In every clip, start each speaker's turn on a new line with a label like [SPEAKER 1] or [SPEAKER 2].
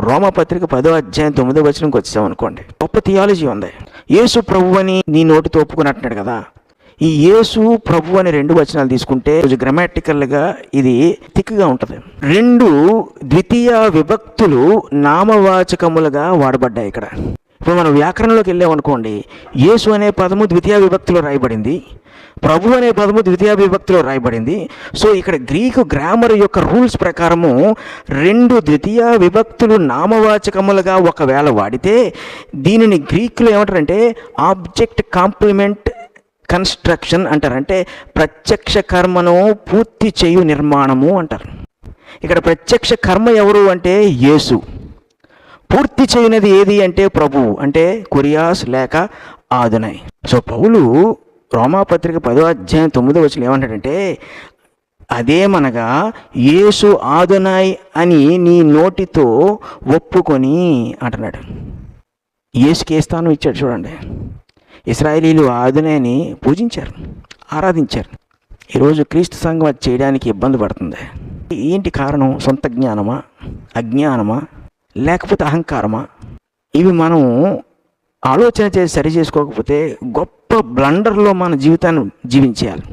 [SPEAKER 1] రోమాపత్రిక 10వ అధ్యాయం 9వ వచనంకి వచ్చాం అనుకోండి, గొప్ప థియాలజీ ఉంది. యేసు ప్రభు అని నీ నోటితో ఒప్పుకున్నట్టున్నాడు కదా. ఈ యేసు ప్రభు అని 2 వచనాలు తీసుకుంటే కొంచెం గ్రామాటికల్గా ఇది థిక్గా ఉంటుంది. 2 ద్వితీయ విభక్తులు నామవాచకములుగా వాడబడ్డాయి ఇక్కడ. ఇప్పుడు మనం వ్యాకరణంలోకి వెళ్ళామనుకోండి, యేసు అనే పదము ద్వితీయ విభక్తిలో రాయబడింది, ప్రభు అనే పదము ద్వితీయ విభక్తిలో రాయబడింది. సో ఇక్కడ గ్రీకు గ్రామర్ యొక్క రూల్స్ ప్రకారము 2 ద్వితీయ విభక్తులు నామవాచకములుగా ఒకవేళ వాడితే దీనిని గ్రీకులో ఏమంటారంటే ఆబ్జెక్ట్ కాంప్లిమెంట్ కన్స్ట్రక్షన్ అంటారు. అంటే ప్రత్యక్ష కర్మను పూర్తి చేయు నిర్మాణము అంటారు. ఇక్కడ ప్రత్యక్ష కర్మ ఎవరు అంటే యేసు, పూర్తి చేయనిది ఏది అంటే ప్రభువు, అంటే కురియాస్ లేక ఆదునై. సో పౌలు రోమాపత్రిక 10వ అధ్యాయం 9వ వచనం ఏమంటాడంటే, అదేమనగా యేసు ఆదునై అని నీ నోటితో ఒప్పుకొని అంటున్నాడు. యేసుకి ఏ స్థానం ఇచ్చాడు చూడండి. ఇశ్రాయేలీలు ఆదునైని పూజించారు, ఆరాధించారు. ఈరోజు క్రీస్తు సంఘం అది చేయడానికి ఇబ్బంది పడుతుంది. ఏంటి కారణం? సొంత జ్ఞానమా, అజ్ఞానమా, లేకపోతే అహంకారమా? ఇవి మనం ఆలోచన చేసి సరి చేసుకోకపోతే గొప్ప బ్లండర్లో మన జీవితాన్ని జీవించేయాలి.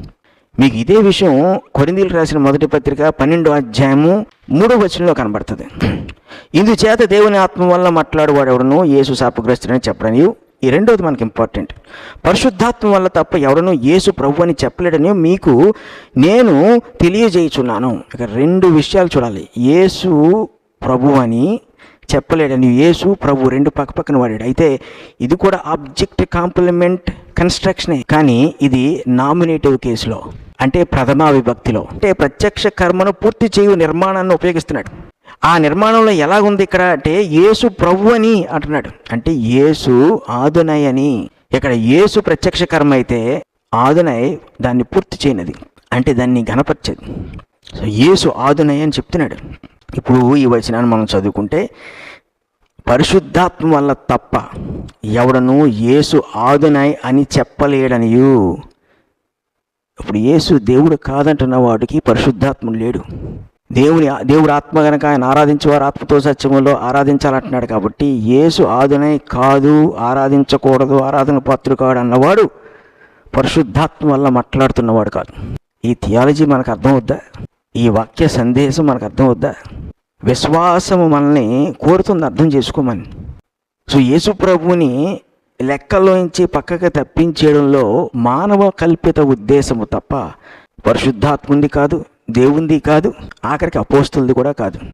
[SPEAKER 1] మీకు ఇదే విషయం కొరింథీయులకు రాసిన 1వ పత్రిక 12వ అధ్యాయము 3వ వచనంలో కనబడుతుంది. ఇందుచేత దేవుని ఆత్మ వల్ల మాట్లాడువాడెవడను యేసు శాపగ్రస్తుడని చెప్పడని. ఈ 2వది మనకి ఇంపార్టెంట్. పరిశుద్ధాత్మ వల్ల తప్ప ఎవడను యేసు ప్రభు అని చెప్పలేడని మీకు నేను తెలియజేయుచున్నాను. ఇక 2 విషయాలు చూడాలి. యేసు ప్రభు అని చెప్పలేడని, యేసు ప్రభు 2 పక్కన వాడాడు. అయితే ఇది కూడా ఆబ్జెక్ట్ కాంప్లిమెంట్ కన్స్ట్రక్షనే, కానీ ఇది నామినేటివ్ కేసులో, అంటే ప్రథమా విభక్తిలో, అంటే ప్రత్యక్ష కర్మను పూర్తి చేయు నిర్మాణాన్ని ఉపయోగిస్తున్నాడు. ఆ నిర్మాణంలో ఎలాగుంది ఇక్కడ అంటే యేసు ప్రభు అని అంటున్నాడు, అంటే యేసు ఆదునై అని. ఇక్కడ యేసు ప్రత్యక్ష కర్మ అయితే ఆదునై దాన్ని పూర్తి చేయనది, అంటే దాన్ని ఘనపరిచేది. సో యేసు ఆదునై అని చెప్తున్నాడు. ఇప్పుడు ఈ వచనాన్ని మనం చదువుకుంటే, పరిశుద్ధాత్మ వల్ల తప్ప ఎవడను యేసు ఆదునై అని చెప్పలేడనియు. ఇప్పుడు యేసు దేవుడు కాదంటున్న వాడికి పరిశుద్ధాత్మ లేడు. దేవుడు ఆత్మ కనుక ఆయన ఆరాధించేవారు ఆత్మతో సత్యములో ఆరాధించాలంటున్నాడు. కాబట్టి యేసు ఆదునై కాదు, ఆరాధించకూడదు, ఆరాధన పాత్రుడు కాడు అన్నవాడు పరిశుద్ధాత్మ వల్ల మాట్లాడుతున్నవాడు కాదు. ఈ థియాలజీ మనకు అర్థమవుద్దా? ఈ వాక్య సందేశం మనకు అర్థమవుద్దా? విశ్వాసము మనల్ని కోరుతుంది అర్థం చేసుకోమని. సో యేసు ప్రభువుని లెక్కలోంచి పక్కకి తప్పించేయడంలో మానవ కల్పిత ఉద్దేశము తప్ప పరిశుద్ధాత్ముంది కాదు, దేవుంది కాదు, ఆఖరికి అపోస్తులది కూడా కాదు.